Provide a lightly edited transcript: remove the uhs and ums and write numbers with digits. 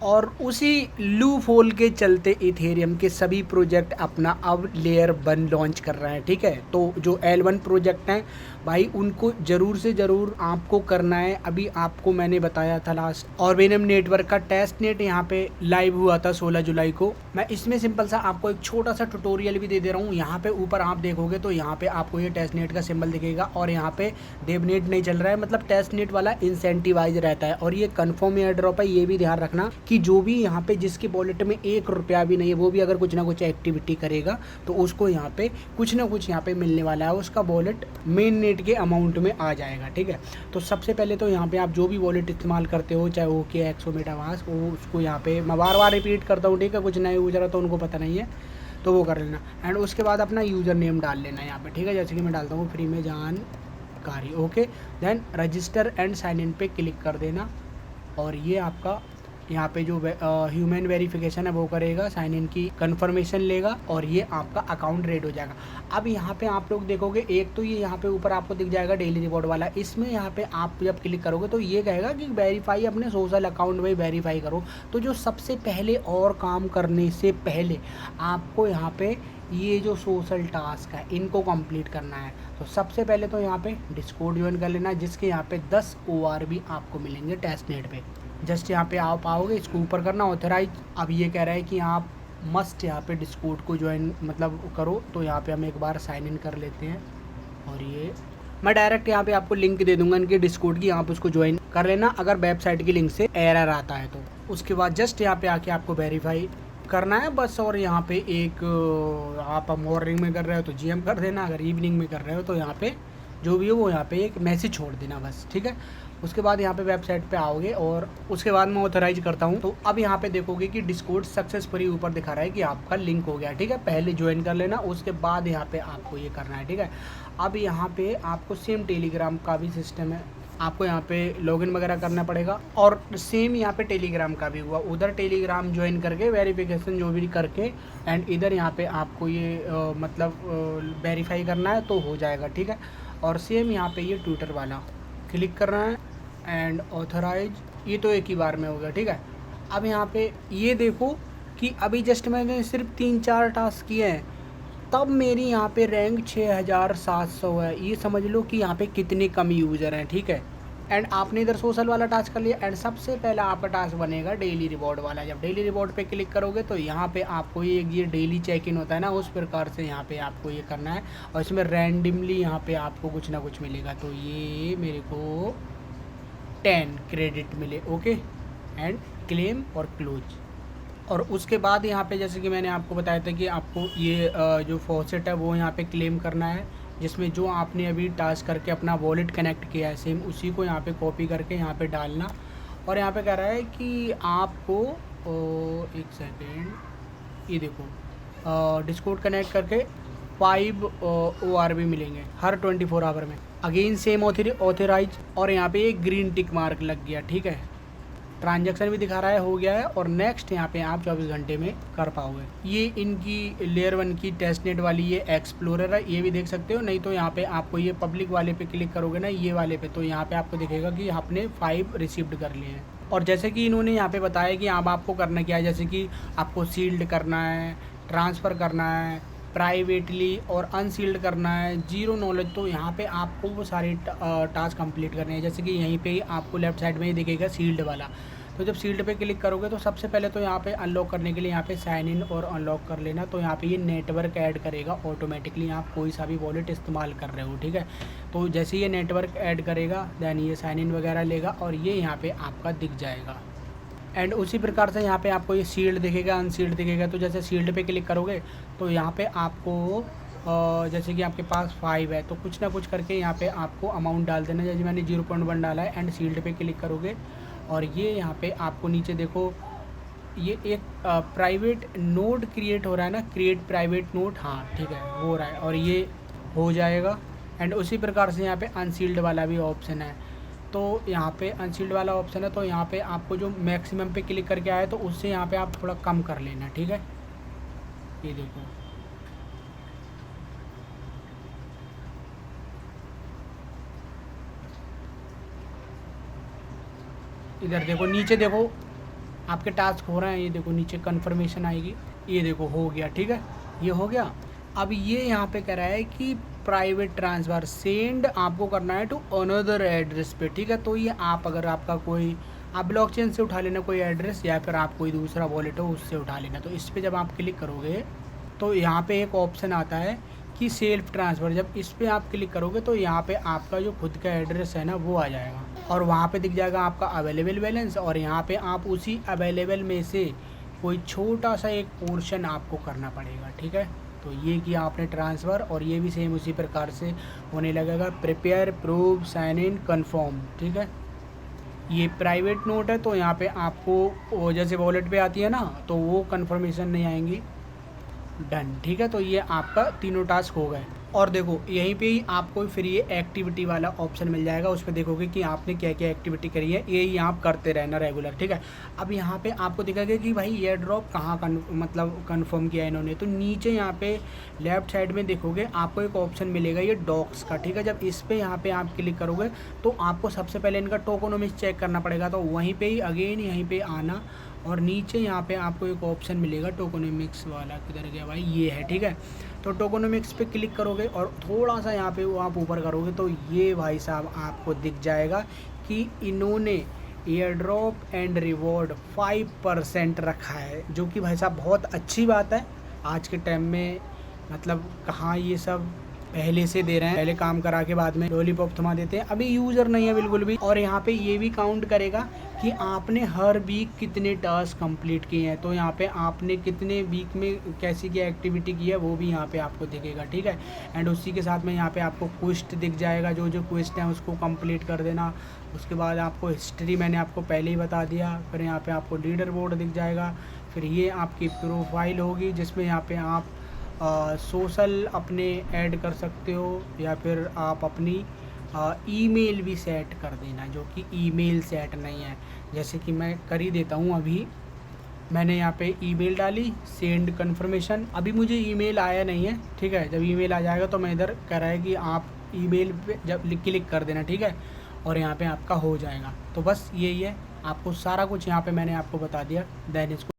और उसी loop hole के चलते इथेरियम के सभी प्रोजेक्ट अपना अब लेयर 1 लॉन्च कर रहे हैं, ठीक है। तो जो L1 प्रोजेक्ट हैं भाई, उनको ज़रूर से ज़रूर आपको करना है। अभी आपको मैंने बताया था लास्ट ऑर्बिनम नेटवर्क का टेस्ट नेट यहाँ पे लाइव हुआ था 16 जुलाई को। मैं इसमें सिंपल सा आपको एक छोटा सा ट्यूटोरियल भी दे दे रहा हूँ। यहाँ पे ऊपर आप देखोगे तो यहाँ पे आपको ये टेस्ट नेट का सिंबल दिखेगा और यहाँ पे देवनेट नहीं चल रहा है, मतलब टेस्ट नेट वाला इंसेंटिवाइज रहता है। और ये कन्फर्म एयर ड्रॉप है, ये भी ध्यान रखना कि जो भी यहाँ पे जिसकी वॉलेट में 1 रुपया भी नहीं है, वो भी अगर कुछ ना कुछ एक्टिविटी करेगा तो उसको यहाँ पे कुछ ना कुछ यहाँ पे मिलने वाला है, उसका वॉलेट मेन नेट के अमाउंट में आ जाएगा, ठीक है। तो सबसे पहले तो यहाँ पे आप जो भी वॉलेट इस्तेमाल करते हो, चाहे OKX हो, मेटामास्क, वो उसको यहाँ पे मैं बार बार रिपीट करता हूँ, ठीक है। कुछ नए यूजर है तो उनको पता नहीं है तो वो कर लेना। एंड उसके बाद अपना यूज़र नेम डाल लेना यहाँ पे, ठीक है। जैसे कि मैं डालता हूँ फ्री में जानकारी, okay. Then register and sign in पे क्लिक कर देना और ये आपका यहाँ पे जो ह्यूमन वेरिफिकेशन है वो करेगा, साइन इन की कंफर्मेशन लेगा और ये आपका अकाउंट रेड हो जाएगा। अब यहाँ पे आप लोग देखोगे, एक तो ये यहाँ पे ऊपर आपको दिख जाएगा डेली रिवॉर्ड वाला, इसमें यहाँ पे आप जब क्लिक करोगे तो ये कहेगा कि वेरीफाई अपने सोशल अकाउंट में वेरीफाई करो। तो जो सबसे पहले और काम करने से पहले आपको यहाँ पे ये जो सोशल टास्क है इनको कंप्लीट करना है। तो सबसे पहले तो यहाँ पे डिस्कॉर्ड ज्वाइन कर लेना, जिसके यहाँ पे 10 ORB आपको मिलेंगे टेस्ट नेट पे। जस्ट यहाँ पे आप आओगे, इसको ऊपर करना ऑथराइज। अब ये कह रहा है कि आप मस्ट यहाँ पे डिस्कॉर्ड को ज्वाइन मतलब करो, तो यहाँ पे हम एक बार साइन इन कर लेते हैं और ये मैं डायरेक्ट यहाँ पे आपको लिंक दे दूंगा इनके डिस्कॉर्ड की, आप उसको ज्वाइन कर लेना अगर वेबसाइट की लिंक से एरर आता है तो। उसके बाद जस्ट यहाँ पे आके आपको वेरीफाई करना है बस। और यहाँ पे एक आप मॉर्निंग में कर रहे हो तो GM कर देना, अगर इवनिंग में कर रहे हो तो यहाँ पे जो भी हो वो यहाँ पे एक मैसेज छोड़ देना बस, ठीक है। उसके बाद यहाँ पे वेबसाइट पे आओगे और उसके बाद मैं ऑथराइज करता हूँ। तो अब यहाँ पे देखोगे कि डिस्कॉर्ड सक्सेसफुली ऊपर दिखा रहा है कि आपका लिंक हो गया, ठीक है। पहले ज्वाइन कर लेना, उसके बाद यहाँ पे आपको ये करना है, ठीक है। अब यहाँ पे आपको सेम टेलीग्राम का भी सिस्टम है, आपको यहाँ पे लॉगिन वगैरह करना पड़ेगा और सेम यहाँ पे टेलीग्राम का भी हुआ, उधर टेलीग्राम ज्वाइन करके वेरिफिकेशन जो भी करके एंड इधर यहाँ पे आपको ये मतलब वेरीफाई करना है तो हो जाएगा, ठीक है। और सेम यहाँ पे ये ट्विटर वाला क्लिक करना है एंड ऑथराइज, ये तो एक ही बार में हो गया, ठीक है। अब यहाँ पे ये देखो कि अभी जस्ट मैंने सिर्फ 3-4 टास्क किए हैं, तब मेरी यहाँ पे रैंक 6700 है। ये समझ लो कि यहाँ पे कितने कम यूज़र हैं, ठीक है। एंड आपने इधर सोशल वाला टास्क कर लिया एंड सबसे पहला आपका टास्क बनेगा डेली रिवॉर्ड वाला। जब डेली रिवॉर्ड पे क्लिक करोगे तो यहाँ पे आपको ये डेली चेक इन होता है ना, उस प्रकार से यहाँ पे आपको ये करना है और इसमें रैंडमली यहाँ पे आपको कुछ ना कुछ मिलेगा। तो ये मेरे को 10 क्रेडिट मिले, ओके। एंड क्लेम और क्लोज। और उसके बाद यहाँ पे जैसे कि मैंने आपको बताया था कि आपको ये जो फॉसेट है वो यहाँ पे क्लेम करना है, जिसमें जो आपने अभी टास्क करके अपना वॉलेट कनेक्ट किया है सेम उसी को यहाँ पे कॉपी करके यहाँ पे डालना। और यहाँ पे कह रहा है कि आपको एक सेकेंड, ये देखो डिस्कॉर्ड कनेक्ट करके 5 ORB मिलेंगे हर 24 आवर में। अगेन सेम ऑथराइज और यहाँ पे एक ग्रीन टिक मार्क लग गया, ठीक है। ट्रांजैक्शन भी दिखा रहा है हो गया है और नेक्स्ट यहाँ पे आप 24 घंटे में कर पाओगे। ये इनकी लेयर 1 की टेस्ट नेट वाली ये एक्सप्लोरर है, ये भी देख सकते हो। नहीं तो यहाँ पे आपको ये पब्लिक वाले पे क्लिक करोगे ना, ये वाले पे, तो यहाँ पे आपको दिखेगा कि आपने 5 रिसीव्ड कर लिए हैं। और जैसे कि इन्होंने यहाँ पे बताया कि अब आपको करना क्या है, जैसे कि आपको सील्ड करना है, ट्रांसफ़र करना है, प्राइवेटली और अनसील्ड करना है, जीरो नॉलेज, तो यहाँ पे आपको वो सारे टास्क कंप्लीट करने हैं। जैसे कि यहीं पे आपको लेफ्ट साइड में ही दिखेगा सील्ड वाला, तो जब सील्ड पे क्लिक करोगे तो सबसे पहले तो यहाँ पे अनलॉक करने के लिए यहाँ पे साइन इन और अनलॉक कर लेना। तो यहाँ पे ये नेटवर्क ऐड करेगा ऑटोमेटिकली, आप कोई सा भी वॉलेट इस्तेमाल कर रहे हो, ठीक है। तो जैसे ये नेटवर्क ऐड करेगा देन ये साइन इन वगैरह लेगा और ये यहाँ पे आपका दिख जाएगा। एंड उसी प्रकार से यहाँ पे आपको ये सील्ड दिखेगा, अनसील्ड दिखेगा। तो जैसे सील्ड पे क्लिक करोगे तो यहाँ पे आपको जैसे कि आपके पास 5 है तो कुछ ना कुछ करके यहाँ पे आपको अमाउंट डाल देना। जैसे मैंने 0.1 डाला है एंड सील्ड पे क्लिक करोगे और ये यहाँ पे आपको नीचे देखो ये एक प्राइवेट नोड क्रिएट हो रहा है ना, क्रिएट प्राइवेट नोड, हाँ ठीक है हो रहा है और ये हो जाएगा। एंड उसी प्रकार से यहाँ पे अनसील्ड वाला भी ऑप्शन है। तो यहाँ पे अनसील्ड वाला ऑप्शन है तो यहाँ पे आपको जो मैक्सिमम पे क्लिक करके आए तो उससे यहाँ पे आप थोड़ा कम कर लेना, ठीक है। ये देखो इधर देखो नीचे देखो आपके टास्क हो रहे हैं, ये देखो नीचे कन्फर्मेशन आएगी, ये देखो हो गया, ठीक है, ये हो गया। अब ये यहाँ पे कह रहा है कि प्राइवेट ट्रांसफ़र सेंड आपको करना है टू अनदर एड्रेस पे, ठीक है। तो ये आप अगर आपका कोई आप ब्लॉकचेन से उठा लेना कोई एड्रेस, या फिर आप कोई दूसरा वॉलेट हो उससे उठा लेना। तो इस पर जब आप क्लिक करोगे तो यहाँ पे एक ऑप्शन आता है कि सेल्फ ट्रांसफ़र। जब इस पर आप क्लिक करोगे तो यहाँ पे आपका जो खुद का एड्रेस है ना वो आ जाएगा, और वहाँ पे दिख जाएगा आपका अवेलेबल बैलेंस, और यहाँ पे आप उसी अवेलेबल में से कोई छोटा सा एक पोर्शन आपको करना पड़ेगा, ठीक है। तो ये किया आपने ट्रांसफ़र, और ये भी सेम उसी प्रकार से होने लगेगा। Prepare, prove, sign in, confirm, ठीक है। ये प्राइवेट नोट है तो यहाँ पे आपको जैसे वॉलेट पे आती है ना तो वो कन्फर्मेशन नहीं आएंगी, डन, ठीक है। तो ये आपका तीनों टास्क हो गए। और देखो यहीं पे ही आपको फिर ये एक्टिविटी वाला ऑप्शन मिल जाएगा, उस पर देखोगे कि आपने क्या क्या एक्टिविटी करी है, यही आप करते रहना रेगुलर, ठीक है। अब यहाँ पे आपको दिखेगा कि भाई ये ड्रॉप कहाँ मतलब कन्फर्म किया है इन्होंने। तो नीचे यहाँ पे लेफ्ट साइड में देखोगे आपको एक ऑप्शन मिलेगा ये डॉक्स का, ठीक है। जब इस पर यहाँ पे आप क्लिक करोगे तो आपको सबसे पहले इनका टोकोनोमिक्स चेक करना पड़ेगा, तो वहीं पर ही अगेन यहीं पर आना, और नीचे यहाँ पे आपको एक ऑप्शन मिलेगा टोकोनोमिक्स वाला, किधर गया भाई, ये है, ठीक है। तो टोकोनोमिक्स पे क्लिक करोगे और थोड़ा सा यहाँ पे वो आप ऊपर करोगे तो ये भाई साहब आपको दिख जाएगा कि इन्होंने एयर ड्रॉप एंड रिवॉर्ड 5% रखा है, जो कि भाई साहब बहुत अच्छी बात है आज के टाइम में। मतलब कहाँ ये सब पहले से दे रहे हैं, पहले काम करा के बाद में लॉलीपॉप थमा देते हैं, अभी यूज़र नहीं है बिल्कुल भी। और यहाँ पे ये भी काउंट करेगा कि आपने हर वीक कितने टास्क कंप्लीट किए हैं, तो यहाँ पे आपने कितने वीक में कैसी क्या एक्टिविटी की है वो भी यहाँ पे आपको दिखेगा, ठीक है। एंड उसी के साथ में यहाँ पे आपको क्वेस्ट दिख जाएगा, जो जो क्वेस्ट हैं उसको कंप्लीट कर देना। उसके बाद आपको हिस्ट्री मैंने आपको पहले ही बता दिया, फिर यहाँ पर आपको लीडर बोर्ड दिख जाएगा, फिर ये आपकी प्रोफाइल होगी जिसमें यहाँ पर आप सोशल अपने ऐड कर सकते हो, या फिर आप अपनी ईमेल भी सेट कर देना, जो कि ईमेल सेट नहीं है। जैसे कि मैं कर ही देता हूँ, अभी मैंने यहाँ पे ईमेल डाली, सेंड कन्फर्मेशन, अभी मुझे ईमेल आया नहीं है, ठीक है। जब ईमेल आ जाएगा तो मैं इधर कह रहा है कि आप ईमेल पे जब क्लिक कर देना, ठीक है, और यहाँ पे आपका हो जाएगा। तो बस यही है, आपको सारा कुछ यहाँ पे मैंने आपको बता दिया, देन इसको